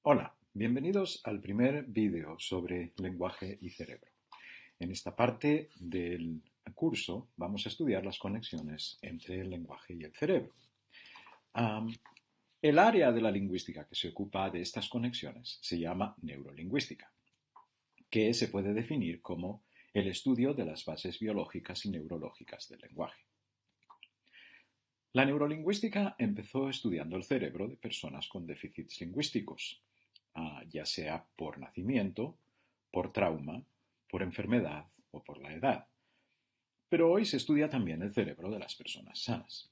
Hola, bienvenidos al primer vídeo sobre lenguaje y cerebro. En esta parte del curso vamos a estudiar las conexiones entre el lenguaje y el cerebro. Am, el área de la lingüística que se ocupa de estas conexiones se llama neurolingüística, que se puede definir como el estudio de las bases biológicas y neurológicas del lenguaje. La neurolingüística empezó estudiando el cerebro de personas con déficits lingüísticos, ya sea por nacimiento, por trauma, por enfermedad o por la edad. Pero hoy se estudia también el cerebro de las personas sanas.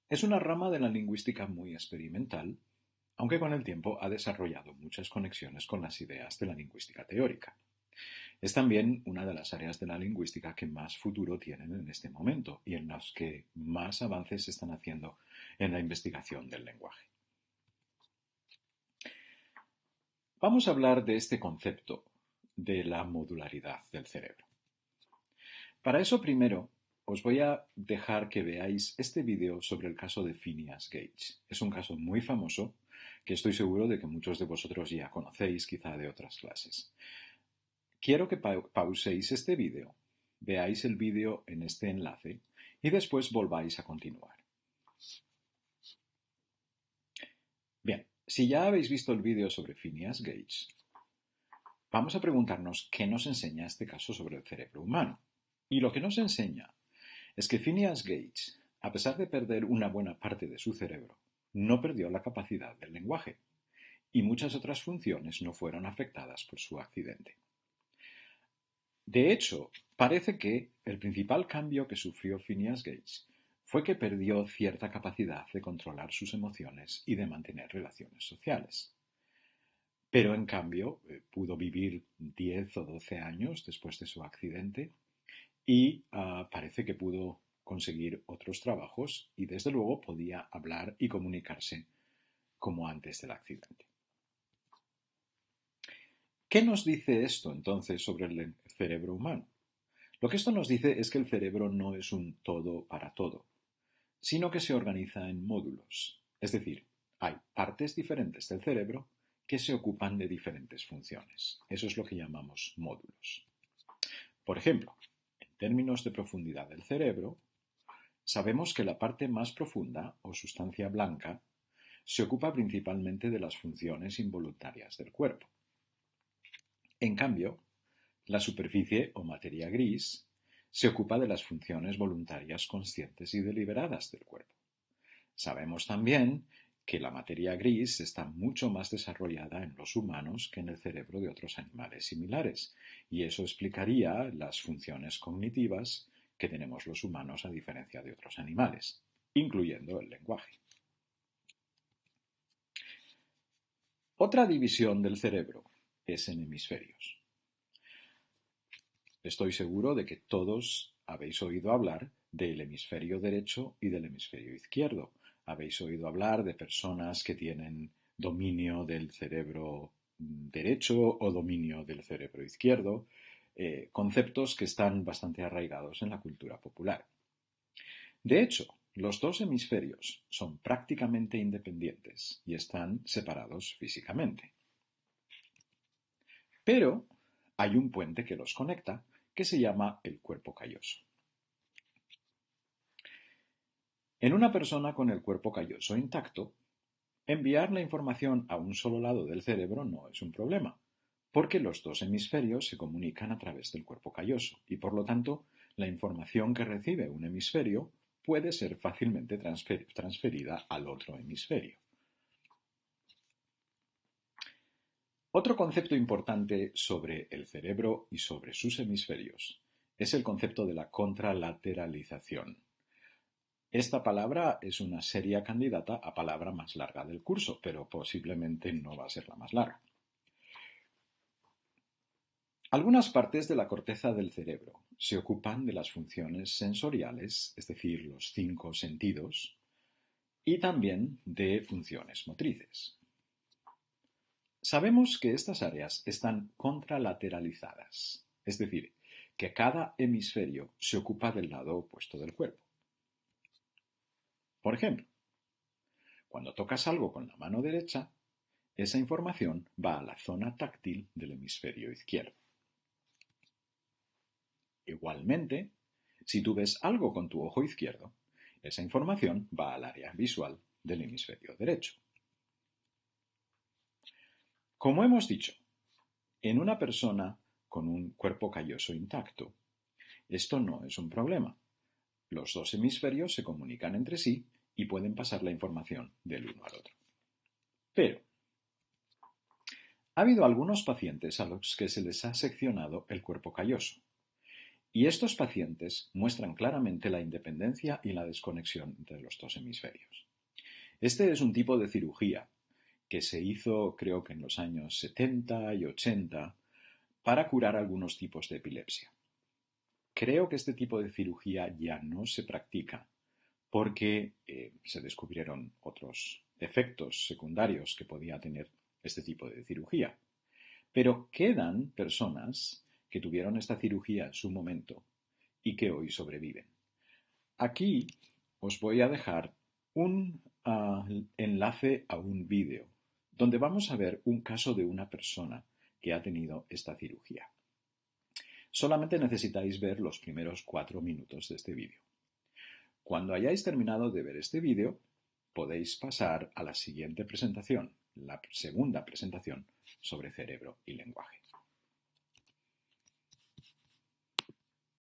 Es una rama de la lingüística muy experimental, aunque con el tiempo ha desarrollado muchas conexiones con las ideas de la lingüística teórica. Es también una de las áreas de la lingüística que más futuro tienen en este momento y en las que más avances se están haciendo en la investigación del lenguaje. Vamos a hablar de este concepto de la modularidad del cerebro. Para eso primero os voy a dejar que veáis este vídeo sobre el caso de Phineas Gage. Es un caso muy famoso que estoy seguro de que muchos de vosotros ya conocéis, quizá de otras clases. Quiero que pauséis este vídeo, veáis el vídeo en este enlace y después volváis a continuar. Bien, si ya habéis visto el vídeo sobre Phineas Gage, vamos a preguntarnos qué nos enseña este caso sobre el cerebro humano. Y lo que nos enseña es que Phineas Gage, a pesar de perder una buena parte de su cerebro, no perdió la capacidad del lenguaje, y muchas otras funciones no fueron afectadas por su accidente. De hecho, parece que el principal cambio que sufrió Phineas Gage fue que perdió cierta capacidad de controlar sus emociones y de mantener relaciones sociales. Pero en cambio, pudo vivir 10 o 12 años después de su accidente y parece que pudo conseguir otros trabajos y desde luego podía hablar y comunicarse como antes del accidente. ¿Qué nos dice esto entonces sobre el cerebro humano? Lo que esto nos dice es que el cerebro no es un todo para todo, sino que se organiza en módulos. Es decir, hay partes diferentes del cerebro que se ocupan de diferentes funciones. Eso es lo que llamamos módulos. Por ejemplo, en términos de profundidad del cerebro, sabemos que la parte más profunda, o sustancia blanca, se ocupa principalmente de las funciones involuntarias del cuerpo. En cambio, la superficie o materia gris se ocupa de las funciones voluntarias conscientes y deliberadas del cuerpo. Sabemos también que la materia gris está mucho más desarrollada en los humanos que en el cerebro de otros animales similares, y eso explicaría las funciones cognitivas que tenemos los humanos a diferencia de otros animales, incluyendo el lenguaje. Otra división del cerebro es en hemisferios. Estoy seguro de que todos habéis oído hablar del hemisferio derecho y del hemisferio izquierdo. Habéis oído hablar de personas que tienen dominio del cerebro derecho o dominio del cerebro izquierdo, conceptos que están bastante arraigados en la cultura popular. De hecho, los dos hemisferios son prácticamente independientes y están separados físicamente. Pero hay un puente que los conecta que se llama el cuerpo calloso. En una persona con el cuerpo calloso intacto, enviar la información a un solo lado del cerebro no es un problema, porque los dos hemisferios se comunican a través del cuerpo calloso y por lo tanto la información que recibe un hemisferio puede ser fácilmente transferida al otro hemisferio. Otro concepto importante sobre el cerebro y sobre sus hemisferios es el concepto de la contralateralización. Esta palabra es una seria candidata a palabra más larga del curso, pero posiblemente no va a ser la más larga. Algunas partes de la corteza del cerebro se ocupan de las funciones sensoriales, es decir, los 5 sentidos, y también de funciones motrices. Sabemos que estas áreas están contralateralizadas, es decir, que cada hemisferio se ocupa del lado opuesto del cuerpo. Por ejemplo, cuando tocas algo con la mano derecha, esa información va a la zona táctil del hemisferio izquierdo. Igualmente, si tú ves algo con tu ojo izquierdo, esa información va al área visual del hemisferio derecho. Como hemos dicho, en una persona con un cuerpo calloso intacto, esto no es un problema. Los dos hemisferios se comunican entre sí y pueden pasar la información del uno al otro. Pero ha habido algunos pacientes a los que se les ha seccionado el cuerpo calloso. Y estos pacientes muestran claramente la independencia y la desconexión entre los dos hemisferios. Este es un tipo de cirugía que se hizo, creo que en los años 70 y 80, para curar algunos tipos de epilepsia. Creo que este tipo de cirugía ya no se practica porque se descubrieron otros efectos secundarios que podía tener este tipo de cirugía. Pero quedan personas que tuvieron esta cirugía en su momento y que hoy sobreviven. Aquí os voy a dejar un enlace a un vídeo donde vamos a ver un caso de una persona que ha tenido esta cirugía. Solamente necesitáis ver los primeros 4 minutos de este vídeo. Cuando hayáis terminado de ver este vídeo, podéis pasar a la siguiente presentación, la segunda presentación sobre cerebro y lenguaje.